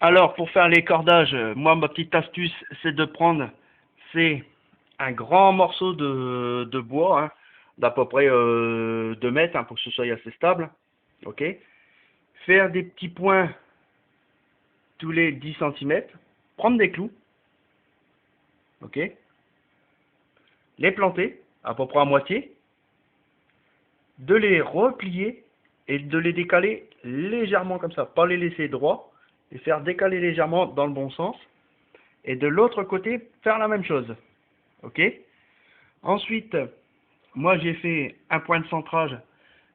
Alors, pour faire les cordages, moi, ma petite astuce, c'est de prendre, c'est un grand morceau de bois, hein, d'à peu près 2 mètres, hein, pour que ce soit assez stable. Ok. Faire des petits points tous les 10 centimètres. Prendre des clous. Ok. Les planter, à peu près à moitié. De les replier et de les décaler légèrement comme ça. Pas les laisser droits. Les faire décaler légèrement dans le bon sens. Et de l'autre côté, faire la même chose. Ok. Ensuite, moi j'ai fait un point de centrage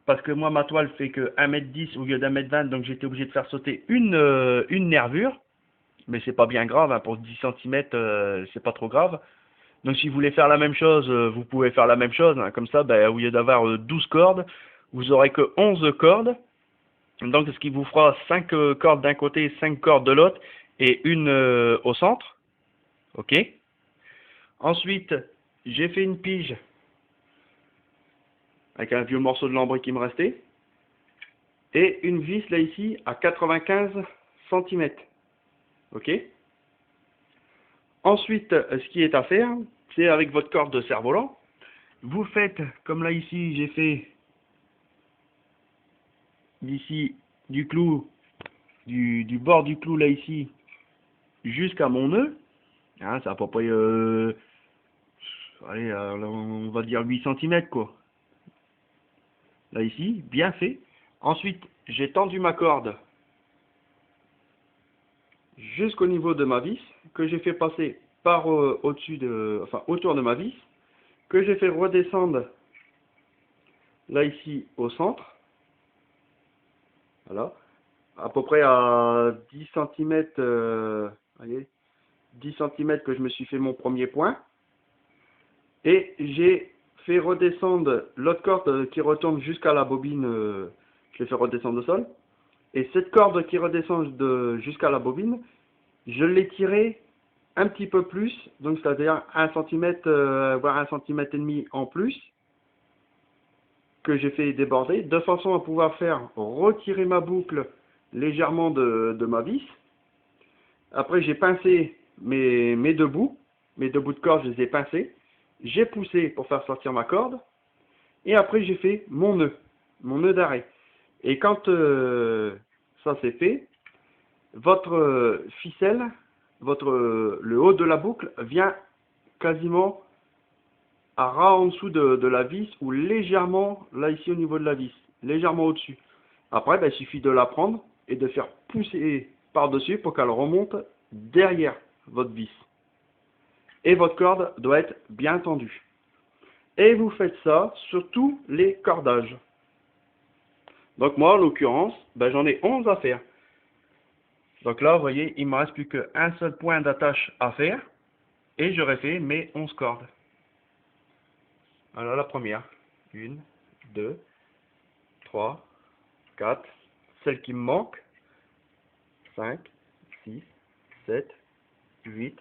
parce que moi ma toile fait que 1,10 m au lieu d'1,20 m, donc j'étais obligé de faire sauter une nervure. Mais c'est pas bien grave, hein, pour 10 cm, c'est pas trop grave. Donc si vous voulez faire la même chose, vous pouvez faire la même chose, hein. Comme ça, ben, au lieu d'avoir 12 cordes, vous aurez que 11 cordes. Donc ce qui vous fera 5 cordes d'un côté, 5 cordes de l'autre et une au centre. Ok. Ensuite, j'ai fait une pige avec un vieux morceau de lambris qui me restait. Et une vis là ici à 95 cm. Ok. Ensuite, ce qui est à faire, c'est avec votre corde de cerf-volant, vous faites, comme là ici, j'ai fait d'ici du clou, du bord du clou là ici, jusqu'à mon nœud. Hein, c'est à peu près, allez, on va dire 8 cm quoi. Là ici, bien fait. Ensuite, j'ai tendu ma corde jusqu'au niveau de ma vis, que j'ai fait passer par au-dessus enfin autour de ma vis, que j'ai fait redescendre là ici au centre, voilà, à peu près à 10 cm, voyez, 10 cm que je me suis fait mon premier point, et j'ai fait redescendre l'autre corde qui retourne jusqu'à la bobine, je l'ai fait redescendre au sol, et cette corde qui redescend jusqu'à la bobine, je l'ai tirée un petit peu plus, donc c'est-à-dire 1 cm, voire 1,5 cm en plus, que j'ai fait déborder, de façon à pouvoir faire retirer ma boucle légèrement de ma vis. Après, j'ai pincé mes deux bouts de corde, je les ai pincés. J'ai poussé pour faire sortir ma corde. Et après, j'ai fait mon nœud d'arrêt. Et quand ça c'est fait, votre ficelle, le haut de la boucle vient quasiment à ras en dessous de la vis ou légèrement là ici au niveau de la vis, légèrement au-dessus. Après, ben, il suffit de la prendre et de faire pousser par-dessus pour qu'elle remonte derrière votre vis. Et votre corde doit être bien tendue. Et vous faites ça sur tous les cordages. Donc moi, en l'occurrence, ben, j'en ai 11 à faire. Donc là, vous voyez, il ne me reste plus qu'un seul point d'attache à faire. Et j'aurai fait mes 11 cordes. Alors la première, 1, 2, 3, 4, celle qui me manque, 5, 6, 7, 8,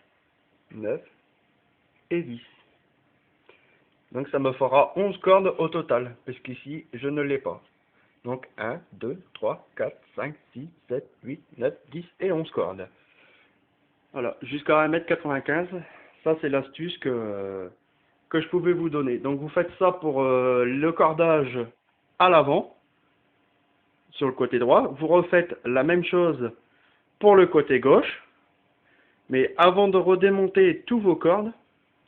9 et 10. Donc ça me fera 11 cordes au total, parce qu'ici je ne l'ai pas. Donc 1, 2, 3, 4, 5, 6, 7, 8, 9, 10 et 11 cordes. Voilà, jusqu'à 1,95 m, ça c'est l'astuce que je pouvais vous donner. Donc vous faites ça pour le cordage à l'avant, sur le côté droit. Vous refaites la même chose pour le côté gauche. Mais avant de redémonter tous vos cordes,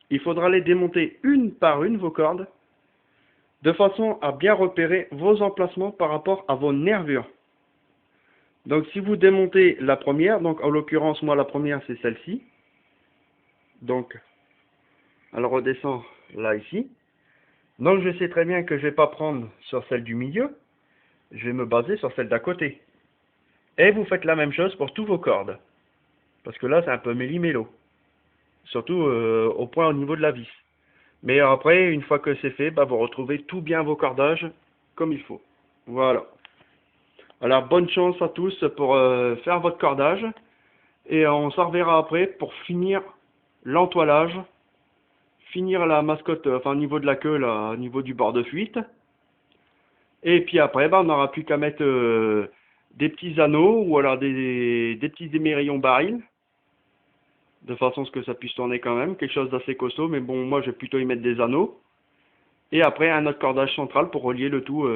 il faudra les démonter une par une, vos cordes, de façon à bien repérer vos emplacements par rapport à vos nervures. Donc si vous démontez la première, donc en l'occurrence moi la première c'est celle-ci, donc elle redescend là ici, donc je sais très bien que je ne vais pas prendre sur celle du milieu, je vais me baser sur celle d'à côté. Et vous faites la même chose pour tous vos cordes, parce que là c'est un peu méli-mélo, surtout au point au niveau de la vis. Mais après, une fois que c'est fait, bah, vous retrouvez tout bien vos cordages comme il faut. Voilà. Alors, bonne chance à tous pour faire votre cordage. Et on s'en reverra après pour finir l'entoilage. Finir la mascotte, enfin au niveau de la queue, là, au niveau du bord de fuite. Et puis après, bah, on n'aura plus qu'à mettre des petits anneaux ou alors des petits émerillons barils, de façon à ce que ça puisse tourner quand même, quelque chose d'assez costaud, mais bon, moi je vais plutôt y mettre des anneaux. Et après un autre cordage central pour relier le tout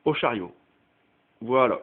au chariot. Voilà.